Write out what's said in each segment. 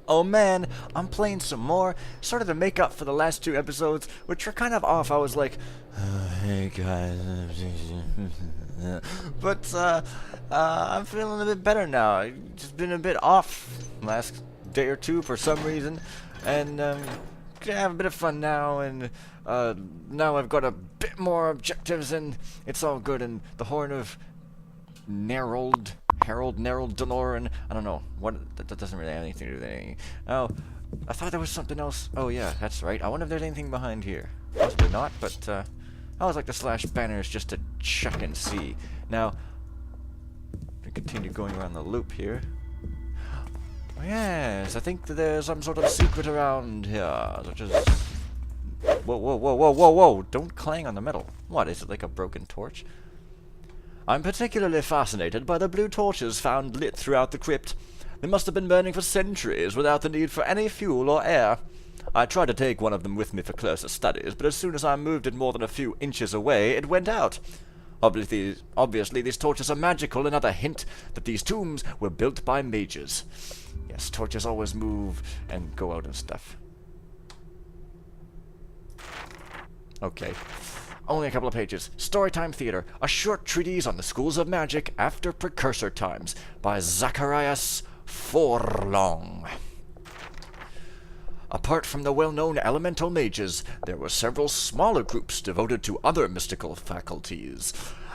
Oh man, I'm playing some more, sort of to make up for the last two episodes, which were kind of off. I was like, hey guys, but I'm feeling a bit better now. I've just been a bit off last day or two for some reason, and gonna have a bit of fun now, and now I've got a bit more objectives, and it's all good, and the Horn of Harold Donoran, I don't know, that doesn't really have anything to do with anything. Oh, I thought there was something else. Oh yeah, that's right. I wonder if there's anything behind here. Possibly not, but I always like to slash banners just to check and see. Now, we continue going around the loop here. Oh, yes, I think that there's some sort of secret around here, such as... Whoa, don't clang on the metal. What, is it like a broken torch? I'm particularly fascinated by the blue torches found lit throughout the crypt. They must have been burning for centuries without the need for any fuel or air. I tried to take one of them with me for closer studies, but as soon as I moved it more than a few inches away, it went out. Obviously, these torches are magical, another hint that these tombs were built by mages. Yes, torches always move and go out and stuff. Okay. Only a couple of pages. Storytime Theater, a short treatise on the schools of magic after precursor times, by Zacharias Forlong. Apart from the well-known elemental mages, there were several smaller groups devoted to other mystical faculties.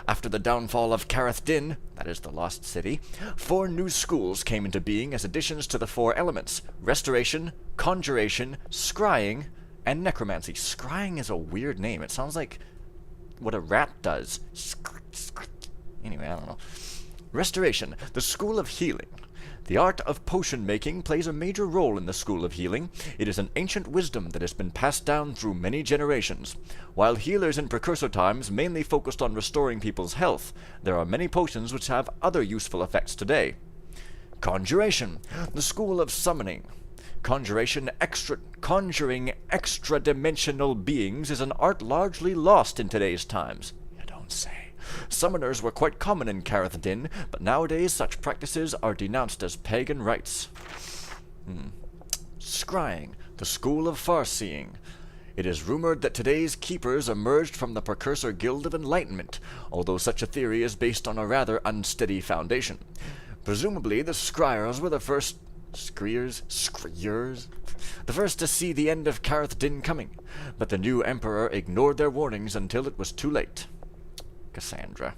After the downfall of Carath Din, that is the Lost City, 4 new schools came into being as additions to the 4 elements: restoration, conjuration, scrying, and necromancy. Scrying is a weird name. It sounds like what a rat does. Anyway, I don't know. Restoration, the school of healing. The art of potion making plays a major role in the school of healing. It is an ancient wisdom that has been passed down through many generations. While healers in precursor times mainly focused on restoring people's health, there are many potions which have other useful effects today. Conjuration, the school of summoning. Conjuring extra-dimensional beings is an art largely lost in today's times. You don't say. Summoners were quite common in Carath Din, but nowadays such practices are denounced as pagan rites. Scrying, the school of far-seeing. It is rumored that today's keepers emerged from the precursor Guild of Enlightenment, although such a theory is based on a rather unsteady foundation. Presumably, the scryers were the first... Scryers? The first to see the end of Carath Din coming, but the new emperor ignored their warnings until it was too late. Cassandra.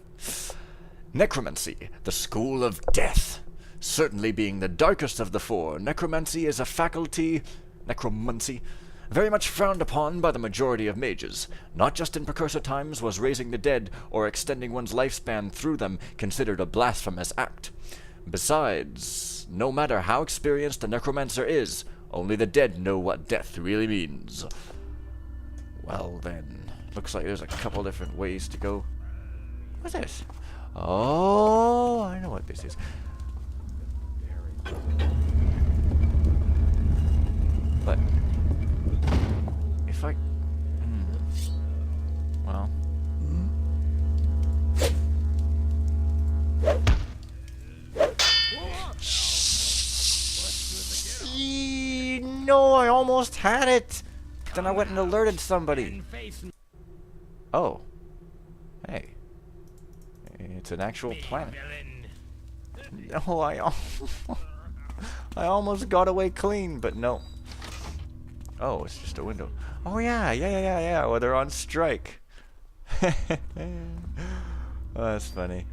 Necromancy, the school of death. Certainly being the darkest of the 4, necromancy is a faculty... Necromancy? Very much frowned upon by the majority of mages. Not just in precursor times was raising the dead or extending one's lifespan through them considered a blasphemous act. Besides, no matter how experienced a necromancer is, only the dead know what death really means. Well then, looks like there's a couple different ways to go. What's this? Oh, I know what this is. But, if I... well... No, I almost had it! Then I went and alerted somebody. Oh. Hey. It's an actual planet. No, I almost got away clean, but no. Oh, it's just a window. Oh yeah. Well, they're on strike. Oh, that's funny.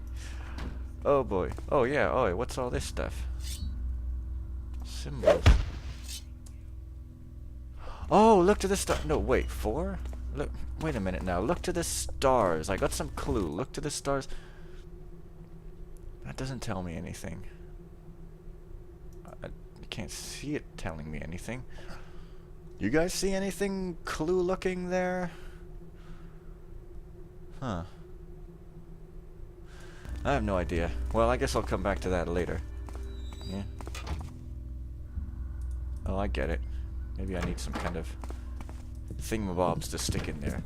Oh boy. Oh yeah. Oh, what's all this stuff? Symbols. Oh, look to the star. No, wait, 4? Look, wait a minute now. Look to the stars. I got some clue. Look to the stars. That doesn't tell me anything. I can't see it telling me anything. You guys see anything clue-looking there? Huh. I have no idea. Well, I guess I'll come back to that later. Yeah. Oh, I get it. Maybe I need some kind of thingamabobs to stick in there.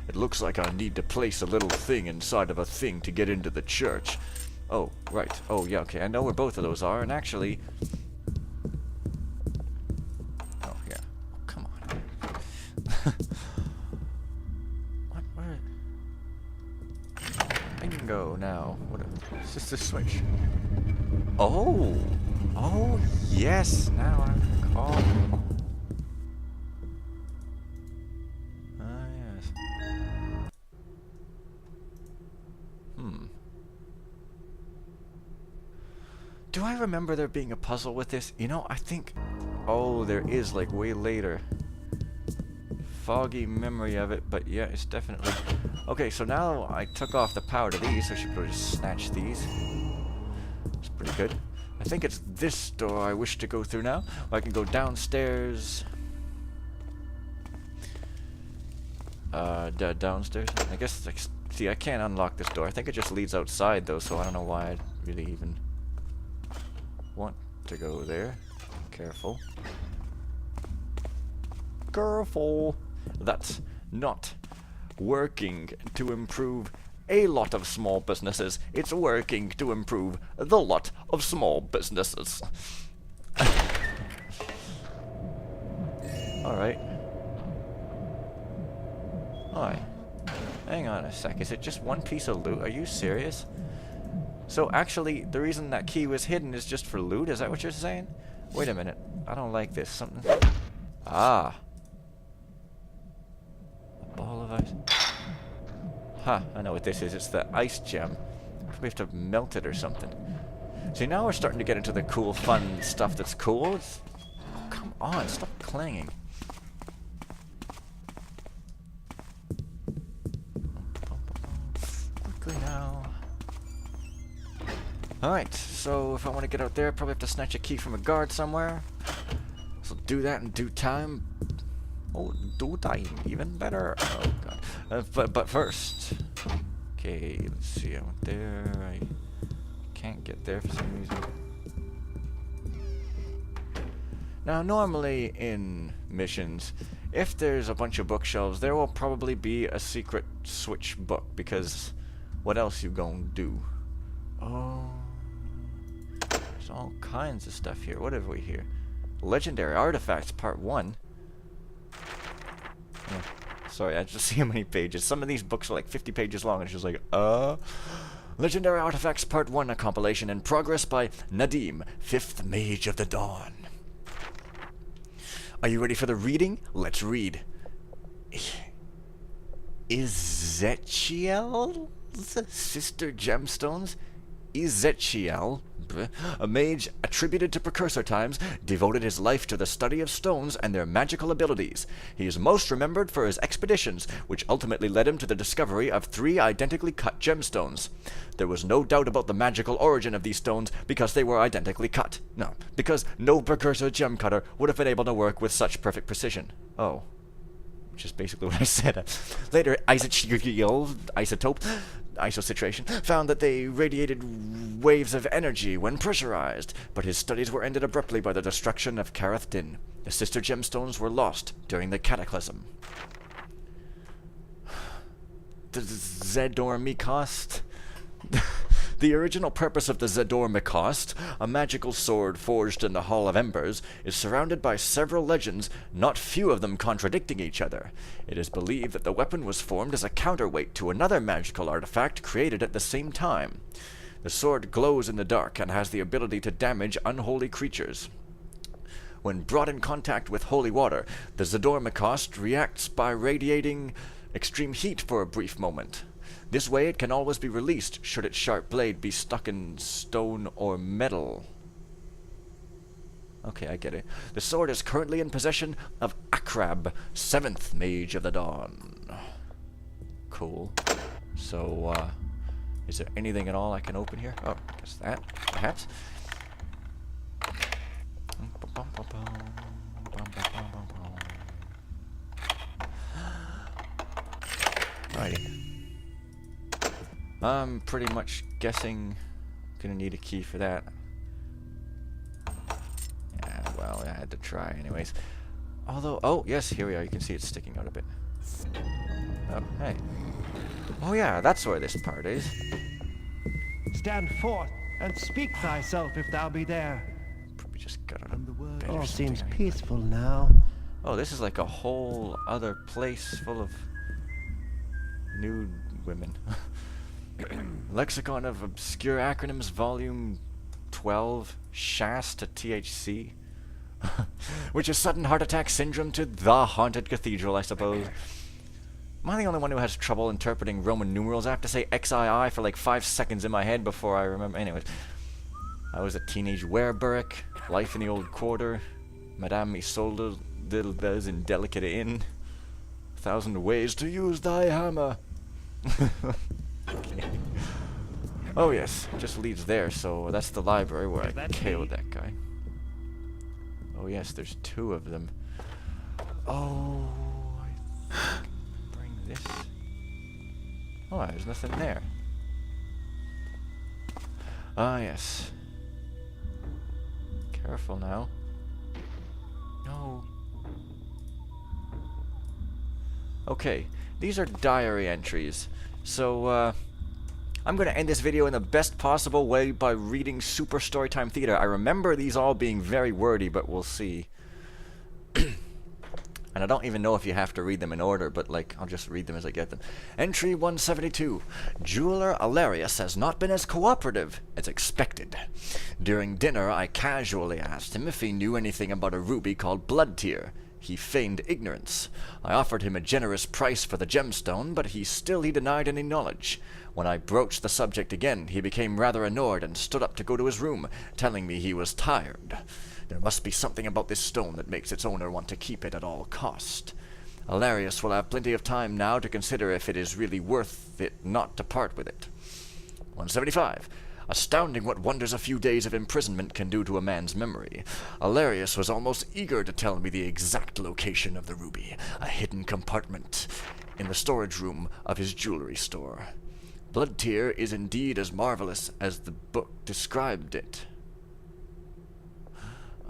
It looks like I need to place a little thing inside of a thing to get into the church. Oh, right. Oh, yeah, okay. I know where both of those are, and actually... Is this the switch? Oh! Oh, yes! Now I recall. Ah, yes. Do I remember there being a puzzle with this? You know, I think... Oh, there is, like, way later. Foggy memory of it, but yeah, it's definitely... Okay, so now I took off the power to these, so I should probably just snatch these. It's pretty good. I think it's this door I wish to go through now. I can go downstairs. Downstairs? I guess, like, see, I can't unlock this door. I think it just leads outside, though, so I don't know why I'd really even want to go there. Careful. Careful! That's not working to improve a lot of small businesses. It's working to improve the lot of small businesses. Alright. Alright. Hang on a sec. Is it just one piece of loot? Are you serious? So actually, the reason that key was hidden is just for loot? Is that what you're saying? Wait a minute. I don't like this. Something... Ah. A ball of ice. Huh, I know what this is. It's the ice gem. We have to melt it or something. See, now we're starting to get into the cool, fun stuff that's cool. It's... Oh, come on, stop clanging. Quickly now. Alright, so if I want to get out there, I probably have to snatch a key from a guard somewhere. So do that in due time. Oh, due time, even better. Oh god. But first, okay, let's see. I went there. I can't get there for some reason. Now, normally in missions, if there's a bunch of bookshelves, there will probably be a secret switch book, because what else you gonna do? Oh, there's all kinds of stuff here. What have we here? Legendary Artifacts Part 1. Yeah. Sorry, I just see how many pages. Some of these books are like 50 pages long, and it's just like, Legendary Artifacts Part 1, a compilation in progress by Nadim, 5th Mage of the Dawn. Are you ready for the reading? Let's read. Ezechiel's Sister Gemstones? Ezechiel, a mage attributed to precursor times, devoted his life to the study of stones and their magical abilities. He is most remembered for his expeditions, which ultimately led him to the discovery of 3 identically cut gemstones. There was no doubt about the magical origin of these stones because they were identically cut. No, because no precursor gem cutter would have been able to work with such perfect precision. Oh. Which is basically what I said. Later, isosituation, found that they radiated waves of energy when pressurized, but his studies were ended abruptly by the destruction of Karath Din. The sister gemstones were lost during the cataclysm. The Zedor Mikost? The original purpose of the Zedor Mikost, a magical sword forged in the Hall of Embers, is surrounded by several legends, not few of them contradicting each other. It is believed that the weapon was formed as a counterweight to another magical artifact created at the same time. The sword glows in the dark and has the ability to damage unholy creatures. When brought in contact with holy water, the Zedor Mikost reacts by radiating extreme heat for a brief moment. This way it can always be released should its sharp blade be stuck in stone or metal. Okay, I get it. The sword is currently in possession of Akrab, 7th Mage of the Dawn. Cool. So, is there anything at all I can open here? Oh, I guess that, perhaps. Alrighty. I'm pretty much guessing gonna need a key for that. Yeah, well, I had to try anyways. Although, oh, yes, here we are. You can see it's sticking out a bit. Oh, hey. Oh, yeah, that's where this part is. Stand forth and speak thyself if thou be there. Probably just got out of bed. All seems peaceful now. Oh, this is like a whole other place full of nude women. Lexicon of Obscure Acronyms, Volume 12, SHAS to THC. Which is Sudden Heart Attack Syndrome to the Haunted Cathedral, I suppose. Am I the only one who has trouble interpreting Roman numerals? I have to say XII for like 5 seconds in my head before I remember. Anyways. I was a teenage wereburrick. Life in the Old Quarter. Madame Isolde, little bells in Delicate Inn. 1,000 ways to use thy hammer. Okay. Oh yes, it just leads there, so that's the library where I killed that guy. Oh yes, there's 2 of them. Oh, I think bring this. Oh, there's nothing there. Ah yes. Careful now. No. Okay, these are diary entries. So, I'm going to end this video in the best possible way by reading Super Storytime Theater. I remember these all being very wordy, but we'll see. And I don't even know if you have to read them in order, but like, I'll just read them as I get them. Entry 172. Jeweler Alarius has not been as cooperative as expected. During dinner, I casually asked him if he knew anything about a ruby called Blood Tear. He feigned ignorance. I offered him a generous price for the gemstone, but he denied any knowledge. When I broached the subject again, he became rather annoyed and stood up to go to his room, telling me he was tired. There must be something about this stone that makes its owner want to keep it at all cost. Alarius will have plenty of time now to consider if it is really worth it not to part with it. 175. Astounding what wonders a few days of imprisonment can do to a man's memory. Alarius was almost eager to tell me the exact location of the ruby, a hidden compartment in the storage room of his jewelry store. Blood Tear is indeed as marvelous as the book described it.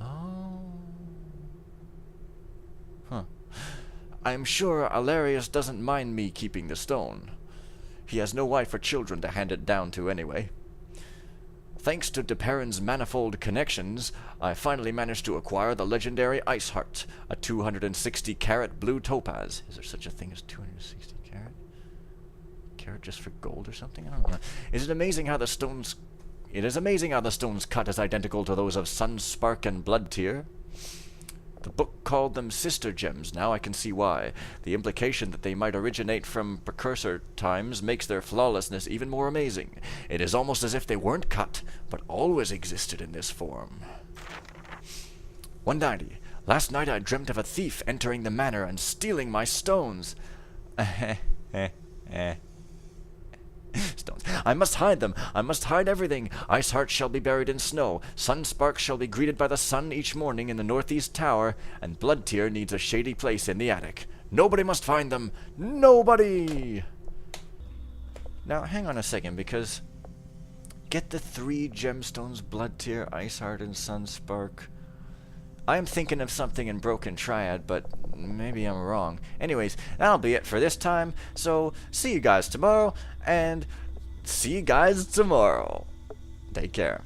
Oh. Huh. I am sure Alarius doesn't mind me keeping the stone. He has no wife or children to hand it down to anyway. Thanks to DePerrin's manifold connections, I finally managed to acquire the legendary Ice Heart, a 260-carat blue topaz. Is there such a thing as 260 carat? Carat just for gold or something? I don't know. It is amazing how the stones cut is identical to those of Sunspark and Blood Tear. The book called them sister gems. Now I can see why. The implication that they might originate from precursor times makes their flawlessness even more amazing. It is almost as if they weren't cut, but always existed in this form. 190. Last night I dreamt of a thief entering the manor and stealing my stones. Stones. I must hide them. I must hide everything. Iceheart shall be buried in snow. Sunspark shall be greeted by the sun each morning in the northeast tower, and Blood Tear needs a shady place in the attic. Nobody must find them. Nobody! Now, hang on a second, because get the 3 gemstones, Blood Tear, Iceheart, and Sunspark. I am thinking of something in Broken Triad, but maybe I'm wrong. Anyways, that'll be it for this time. So, see you guys tomorrow, and see you guys tomorrow. Take care.